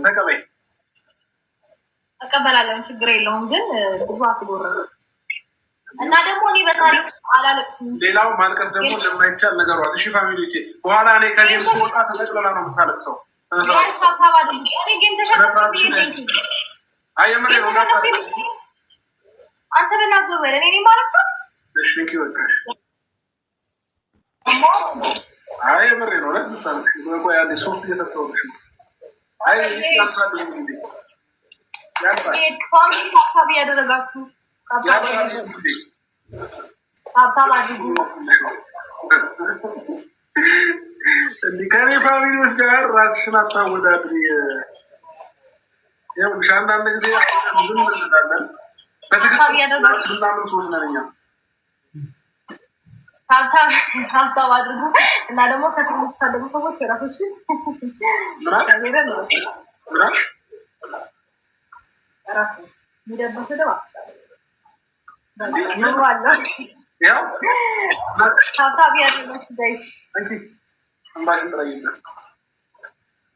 ተቀበይ። እቀበላለሁ፣ ችግር የለውም። ግን ብዙ አትጎረሩ እና ደግሞ እኔ በታሪክ አላለቅስም። ሌላው ማልቀስ ደግሞ እንደማይቻል ነገሯት። እሺ ፋሚሊዎቼ፣ በኋላ እኔ ከዚህ ስወጣ ተጠቅለላ ነው የምታለቅሰው። አንተ በእናትህ ዞር በል። እኔ ማለት ሰው እሺ ይወጣሽ። አይ የምሬ ነው። ለምታለቅሽ ቆይ አንዴ ሶፍት እየተፈጠረሽ ነው። አይ ያሳደኝ እንዴ ፋሚሊ ታብታብ ያደረጋችሁ ታብታብ አድርጉ። እንዲህ ከኔ ፋሚሊዎች ጋር ራስሽን አታወዳድሪ። ይኸውልሽ አንዳንድ ጊዜ ምን እንላለን በትክክል ምናምን ሰዎች ነን እኛ። ታብታብ አድርጉ እና ደግሞ ከስር የምትሳደቡ ሰዎች የራሶች ሚደበስ ደባ ታብታብ ያደረጋችሁ ጋይስ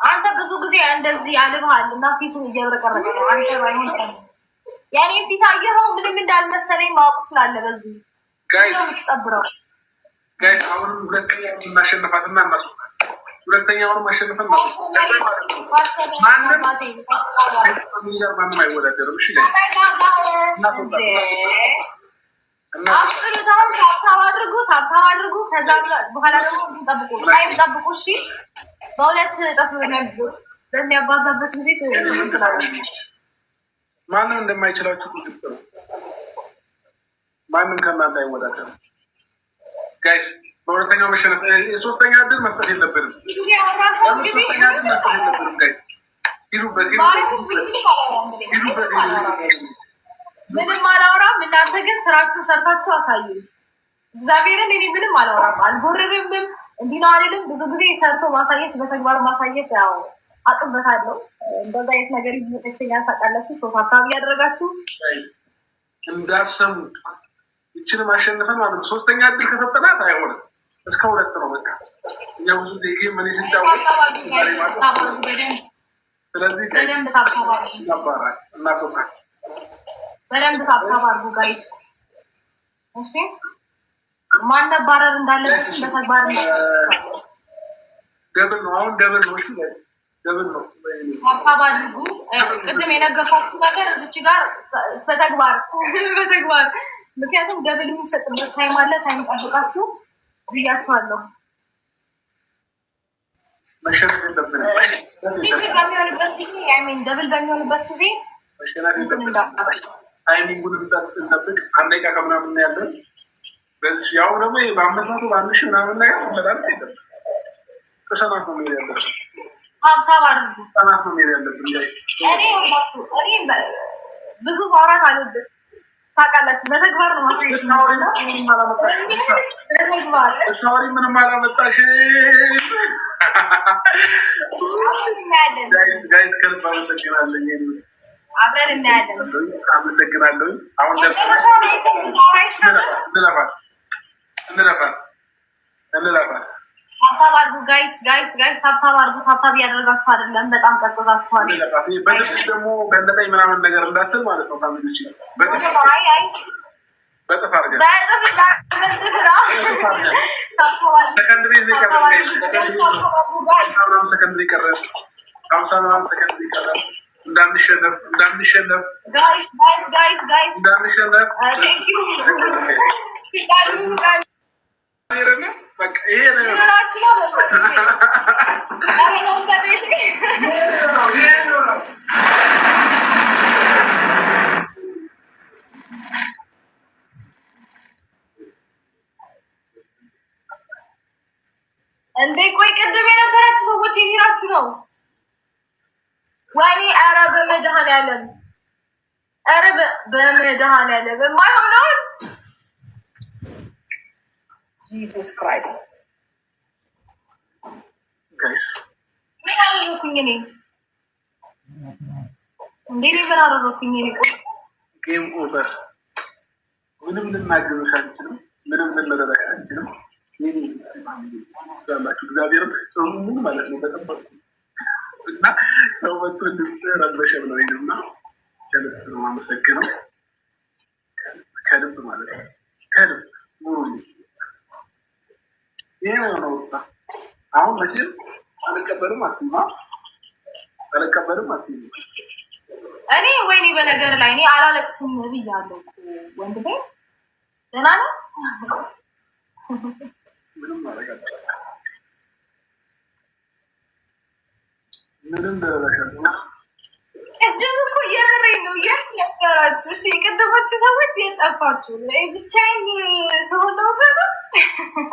አንተ ብዙ ጊዜ እንደዚህ አልብሃል እና ፊቱን እየብረቀረቀ ነው። አንተ ባይሆን ያኔ ፊት አየኸው ምንም እንዳልመሰለኝ ማወቅ ትችላለህ። በዚህ ጠብረው ጋይስ አሁንም ሁለተኛውን እናሸንፋትና እናስወጣለን። ሁለተኛውን ማሸነፈን ማንም አይወዳደርም። እሺ አፍጥሩታውን ታብታብ አድርጉ። ከዛ በኋላ ደግሞ ጠብቁ፣ ታይም ጠብቁ። እሺ በሁለት ጠፍ በሚያባዛበት ጊዜ ማንም እንደማይችላችሁ ግልጽ ነው። ማንም ከእናንተ አይወዳደርም ጋይስ። በሁለተኛው መሸነፍ የሶስተኛ እድል መስጠት የለብንም። ሶስተኛ እድል መስጠት የለብንም ጋይስ። ሂዱበት። ምንም አላወራም። እናንተ ግን ስራችሁን ሰርታችሁ አሳዩ። እግዚአብሔርን እኔ ምንም አላወራም፣ አልጎርርምም፣ እንዲህ ነው አልልም። ብዙ ጊዜ ሰርቶ ማሳየት፣ በተግባር ማሳየት ያው አቅበታለሁ። እንደዛ አይነት ነገር ይመቸኛል። ታውቃላችሁ። ሶፋ አካባቢ ያደረጋችሁ እንዳሰሙ ይችን ማሸነፈን ማለት ነው። ሶስተኛ እድል ከሰጠናት አይሆንም። እስከ ሁለት ነው በቃ። እኛ ብዙ ጊዜ ምን ሲጫወት ስለዚህ በደንብ ታብታባል እናስወጣል። በደንብ ታብታብ አድርጉ ጋይስ። እሺ ማን ነባረር እንዳለበት በተግባር ደብል ነው። አሁን ደብል ነው። እሺ ደብል ነው። ታብታብ አድርጉ። ቅድም የነገርኳችሁ ነገር እዚች ጋር በተግባር ምክንያቱም ደብል የሚሰጥበት ታይም አለ። ታይም ጠብቃችሁ ብያችኋለሁ። መሸነፍ የለብንም። በሚሆንበት ጊዜ ደብል በሚሆንበት ጊዜ ታይሚንጉን እንጠብቅ። አንድ ደቂቃ ከምናምን ያለን ያው ደግሞ በ500 በ1000 ምናምን ላይ መዳን አይደለም። ከሰናት ነው የሚሄድ ያለብን። ሀብታብ አድርጉ። ሰናት ነው የሚሄድ ያለብን። እኔ ብዙ ማውራት አልወድም ታውቃላችሁ። በተግባር ነው ማሳየት። ተግባር ምንም አላመጣሽም። ጋይስ ከልብ አመሰግናለሁ። አብረን እናያለን። አመሰግናለሁ። አሁን እንለፋት። ታብታብ አድርጉ ጋይስ። ታብታብ አድርጉ። ታብታብ እያደረጋችሁ አይደለም፣ በጣም ቀዝቅዛችኋል። በጥፍ ደግሞ በለጠኝ ምናምን ነገር እንዳትል ማለት ነው። ፋሚሊዎች በጥፍ አድርገን ሰከንድ ይቀረ እንዳንሸነፍ ጋይስ በቃ ይሄ ነው። እንዴ ቆይ ቅድም የነበራችሁ ሰዎች የት ሄዳችሁ ነው? ወይኔ ኧረ በመድኃኒዓለም የማይሆነውን ጂሰስ ክራይስት ጋይስ ምን አደረኩኝ እኔ? እንዴ ምን አደረኩኝ እኔ? ጌም ኦቨር። ምንም ልናገዝሽ አንችልም። ምንም ልንረዳሽ አንችልም። ይሄ ነው እግዚአብሔር ማለት ነው። በጠበቁት እና ሰው መቶ ድምፅ ረበሸ ብለውኝ ነው እና ከልብ ነው የማመሰግነው። ከልብ ማለት ነው። ከልብ ሙሉ ይሄ ነው ወጣ። አሁን መቼም አልቀበልም አትማ አልቀበልም አትማ እኔ ወይኔ በነገር ላይ እኔ አላለቅስም ብያለሁ ወንድሜ። ደህና ነው። ምንም ማድረግ አልችልም። ምንም ደረሻለሁ። ቅድም እኮ የምሬን ነው። የት ነበራችሁ? እሺ የቅድሞቹ ሰዎች የት ጠፋችሁ? ብቻዬን ሰው ነው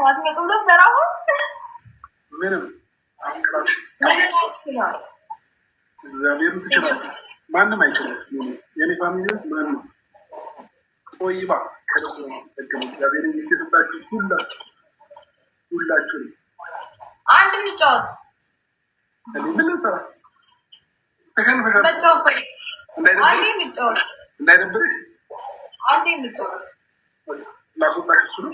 አትመጡም ነበር። አሁን ምንም አንቅራሽ እግዚአብሔርን ትችላለህ። ማንም አይችልም። የኔ ፋሚሊዎች ማንም ጦይባ ከደስ ተገኝ እግዚአብሔር የሚሰጣችሁ ሁላችሁ አንድ እንጫወት። ምን እንሰራ እንዳይደብርሽ አንዴ እንጫወት። ላስወጣሽ እሱ ነው።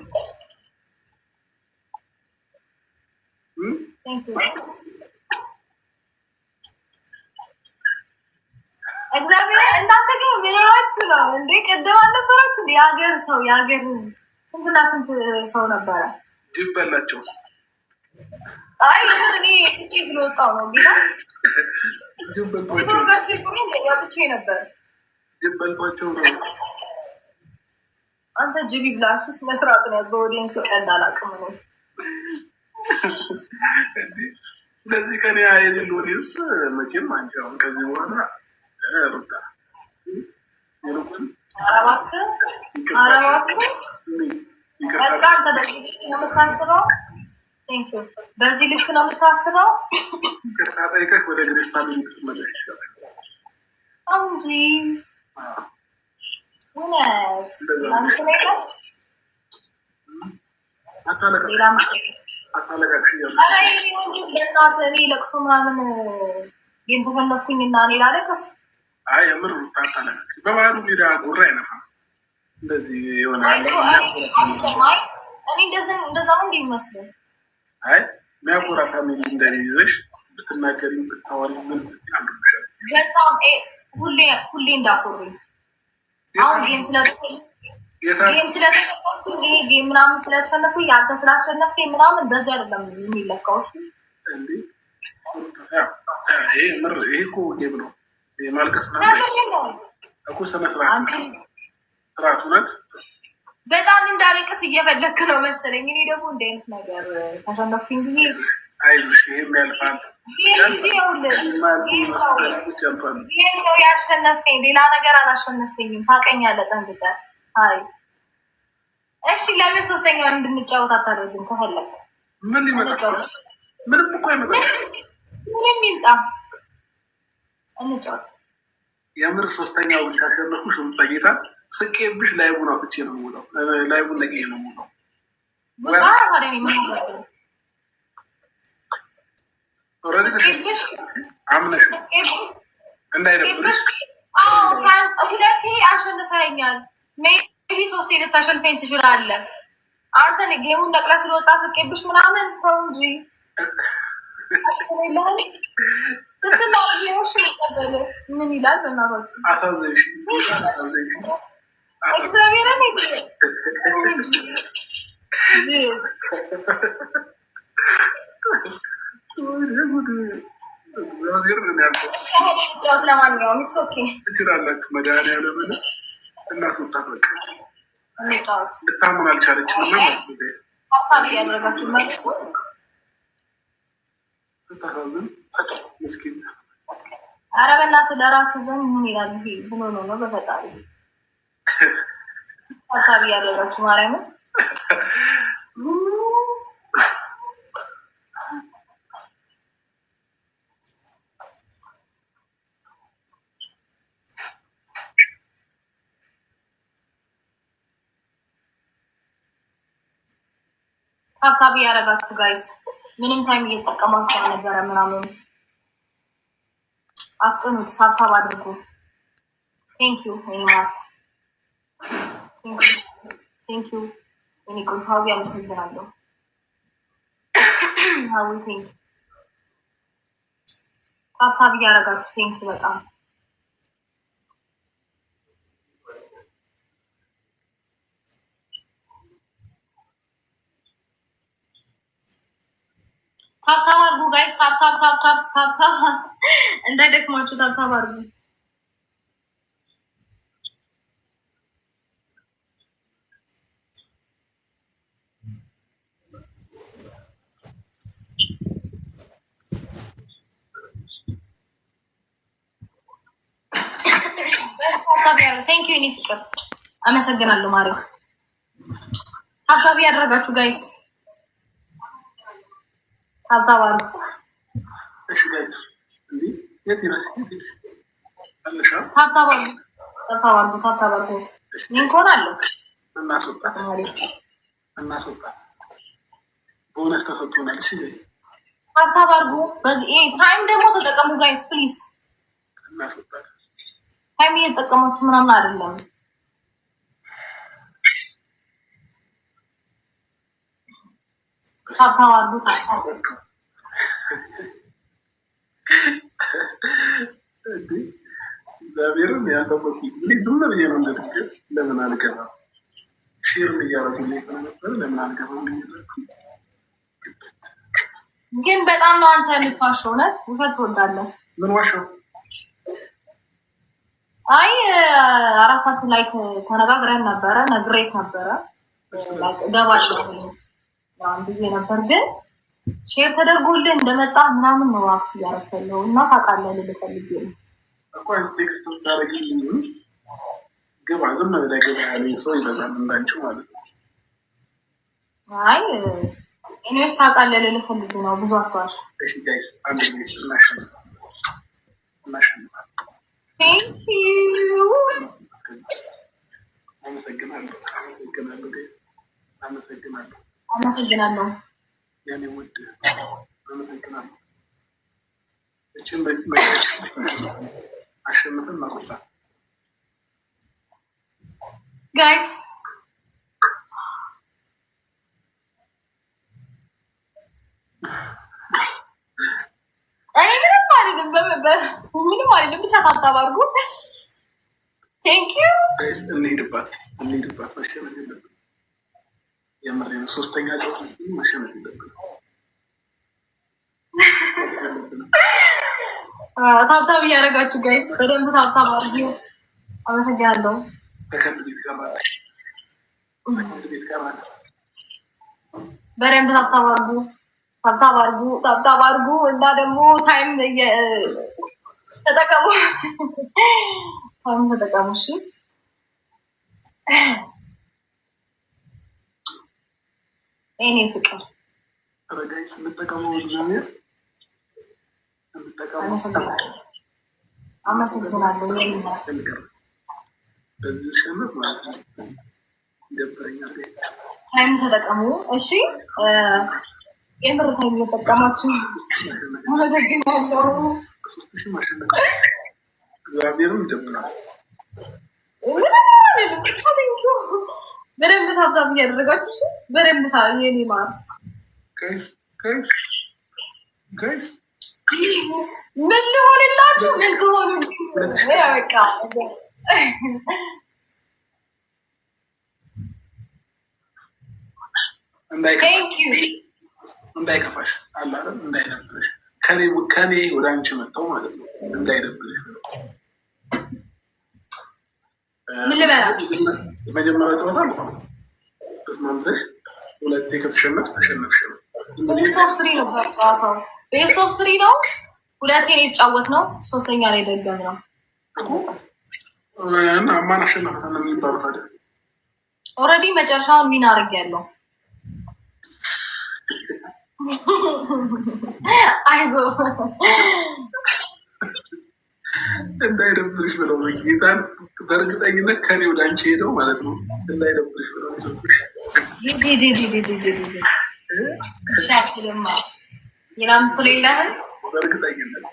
እግዚአብሔር እናንተ ግን ምንራችሁ ነው እንዴ? ቅድም አልነበራችሁ እንዴ? የሀገር ሰው የሀገር ህዝብ ስንትና ስንት ሰው ነበረ። ጅብ በላቸው። አይ እኔ እጪ ስለወጣው ነው ጌታ ቶርጋሽ ቁሪ ወጥቼ ነበር። ጅብ በልቷቸው ነው። አንተ ጅቢ ብላሽ ስነስርዓት ነው ያዝበው። ኦዲየንስ ቀንድ አላውቅም ነው ስለዚህ ከኔ አይደል ኦዲየንስ መቼም አንቺ አሁን ከዚህ በኋላ ሩታ አረባክ በቃ አንተ በዚህ ልክ ነው የምታስበው። በዚህ ልክ ነው የምታስበው። ከታጠይቀህ ወደ ግሬስ ፋሚሊ ትመለሽ ይሻላል እንጂ እውነት አንተ ላይ ነው አታለቃሽ እያሉ እኔ ለቅሶ ምናምን ጌም ተሸነፍኩኝ እና እኔ ላለቅስ። አይ የምር ታታለቃሽ በባህሉ ሜዳ ጉራ አይነፋም። እንደዚህ ይሆናል። እኔ እንደዛ ነው እንደሚመስለኝ። አይ የሚያኮራ ፋሚሊ እንደይዘሽ ብትናገሪ ብታወሪ ምን አንዱሻል በጣም ሁሌ እንዳኮሩኝ። አሁን ጌም ስለተሸነፍኩኝ ይሄ ጌም ምናምን ስለተሸነፍኩኝ አንተ ስላሸነፍኩኝ ምናምን በዚህ አይደለም የሚለካው። እንዴ ይሄ እኮ ጌም ነው። ማልቀስ ምናምን እኮ ስነ ስርዓት እውነት በጣም እንዳለቅስ እየፈለክ ነው መሰለኝ። እኔ ደግሞ እንደ አይነት ነገር ተሸነፍኩኝ ብዬ አይዞሽ ይሄም ያልፋል እንጂ ይሄም ነው ያሸነፍከኝ፣ ሌላ ነገር አላሸነፍከኝም። ታውቀኛለህ ጠንቅቀህ። አይ እሺ ለምን ሶስተኛውን እንድንጫወት አታደርግም? ከፈለክ ምን ሊመጣ ምንም እኮ አይመጣም። ምንም ይምጣ እንጫወት። የምር ሶስተኛው ካሸነፍኩሽ ጌታ ስቄብሽ ላይቡን አውጥቼ ነው የምውለው። ላይቡን ነቅዬ ነው የምውለው። አምነሽ እንዳይደብርሽ። ሁለቴ አሸንፈኸኛል። ሜቢ ሶስቴ ልታሸንፈኝ ትችላለህ። አንተ ጌሙን ነቅለህ ስለወጣ ስቄብሽ ምናምን ተው እንጂ ትክክል ጌሞሽ ይቀበል ምን ይላል? በእናታችሁ አሳዘንሽ። እግዚአብሔርን ጫወት። ለማንኛውም ትችላላችሁ። መድኃኒዓለምን እናስወጣት። በቃ እንጫወት። ልታምን አልቻለችም። ታቢ ያደረጋችሁ ስታሳዝን ምስኪን። ኧረ በእናትህ ለራስህ ዘንድ ምን ይላል? ይሄ ብሎ ነው በፈጣሪ ታቢ ያደረጋችሁ ማርያምን ታቢ ያደረጋችሁ ጋይስ ምንም ታይም እየተጠቀማችሁ አልነበረ ምናምን። አፍጥኑት፣ ታብታብ አድርጉ። ቴንኪዩ ማርት፣ ቴንኪዩ እኔ ቆንጆ ሀዊ ታብታብ እያደረጋችሁ ቴንክ በጣም ታብታብ አድርጉ ጋይስ። ታብታብ እንዳይደክማችሁ ታብታብ አድርጉ። ቴንክ ዩ ፍቅር አመሰግናለሁ። ማርያም ታብታብ ያደረጋችሁ ጋይስ ታብታብ አድርጉ። ታብታብ አድርጉ። ሊንኮን አለው እናስወጣት ቦነስ ተሰጥቶናል። ታብታብ አድርጉ። በዚህ ታይም ደግሞ ተጠቀሙ ጋይስ ፕሊዝ። ታይም እየተጠቀማችሁ ምናምን አይደለም። ታብታብ አድርጉ። እግዚአብሔርን ያከበኩ ዝም ብዬ ነው እንደትክክል ለምን አልገባም? ሼርም እያደረጉልኝ ስለነበረ ለምን አልገባም? ግን በጣም ነው አንተ የምትዋሸው። እውነት ውሸት ትወዳለህ። ምን ዋሸው? አይ 4 ሰዓት ላይ ተነጋግረን ነበረ፣ ነግሬት ነበረ እገባለሁ ብዬ ነበር። ግን ሼር ተደርጎልህ እንደመጣ ምናምን ነው አክት እያደረከለው እና ታውቃለህ ልልህ ፈልጌ ነው። ቴክስት ታደርግልኝ ግባ ዝም ብለህ ገባ ያለኝ ሰው ይበዛል እንዳንቺው ማለት ነው። አይ እኔስ ታውቃለህ ልልህ ፈልጌ ነው። ብዙ አትዋሽ። እሺ ጋይስ አንድ ጊዜ እናሸንፋለን። ቴንክ ዩ አመሰግናለሁ። ያኔ ውድ አመሰግናለሁ። እችን አሸንፈን ማውጣት ጋይስ ምንም አይደለም። ብቻ ታብታብ አድርጉ። ቴንክ ዩ እንሂድባት መሸነፍ የለብንም። የምሬን ሶስተኛ መሸነፍ የለብንም። ታብታብ እያደረጋችሁ ጋይስ በደንብ ታብታብ አድርጉ። አመሰግናለሁ። በደንብ ታብታብ አድርጉ እና ደግሞ ታይም ተጠቀሙ። እሺ እኔ ፍቅር አመሰግናለሁ። ታይም ተጠቀሙ። እሺ የምር ታይም እየተጠቀማችሁ አመሰግናለሁ። በደንብ ታብታብ እያደረጋችሁ በደንብ የኔ ማር ምን ሊሆንላችሁ ምን ከሆኑ በቃ እንዳይከፋሽ አላለም እንዳይደብርሽ ከኔ ወደ አንቺ መጣው ማለት ነው። እንዳይደብርሽ ምን ልበላችሁ? መጀመሪያ ጨዋታ ተስማምተሽ ሁለቴ ከተሸነፍሽ ተሸነፍሽ ነው። ቤስት ኦፍ ስሪ ነበር ጨዋታው። ቤስት ኦፍ ስሪ ነው። ሁለቴ ነው የተጫወት ነው። ሶስተኛ ላይ ደገም ነው እና ማን አሸነፈ ነው የሚባለው ታዲያ? ኦልሬዲ መጨረሻውን ሚና አድርጌያለሁ። አይዞህ እንዳይደብርሽ ብለው ጌታን በእርግጠኝነት ከኔ ወደ አንቺ ሄደው ማለት ነው። እንዳይደብርሽ ብለው ሻክልማ ይናምትል የለህም በእርግጠኝነት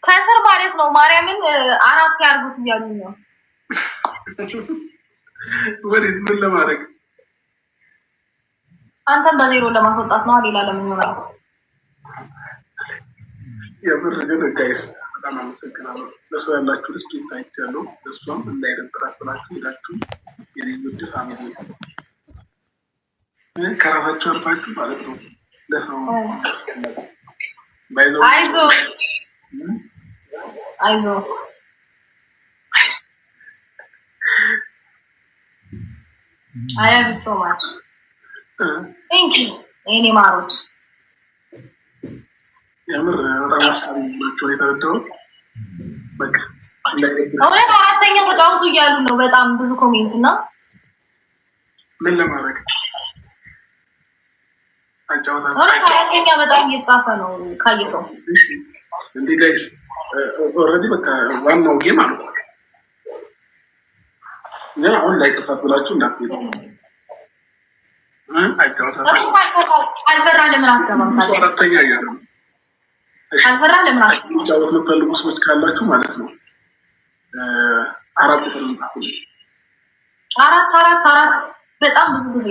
ከስር ማለት ነው። ማርያምን 4 ያርጉት እያሉ ነው። ወዴት ምን ለማድረግ? አንተን በዜሮ ለማስወጣት ነው። ሌላ ለምን ይሆናል? የምር ግን ጋይስ በጣም አመሰግናለሁ። ለሰው ያላችሁ ሪስፔክት አይቻለሁ። እሷም እንዳይደብራት ብላችሁ ሄዳችሁ የኔ ውድ ፋሚሊ ከራሳችሁ አልፋችሁ ማለት ነው ለሰው አይዞ አይዞ I love you so much. Thank you. Any ማሮች የምር በጣም አሳቢ ናቸው የተረዳሁት። በቃ እውነት አራተኛ ተጫውቱ እያሉ ነው በጣም ብዙ ኮሜንት እና ምን ለማድረግ አጫውታለሁ። እውነት አራተኛ በጣም እየተጻፈ ነው ካየከው። እንዴ ጋይስ ኦልሬዲ በቃ ዋናው ጌም አልቋል። ያ አሁን ላይ ከፋት ብላችሁ እንዳትሄዱ። አልበራ ለምን አትገባም? አራተኛ እያለ ነው። አልበራ ለምን አትገባም? ጫወት የምትፈልጉ ሰዎች ካላችሁ ማለት ነው 4 ቁጥር ጻፉ። 4 በጣም ብዙ ጊዜ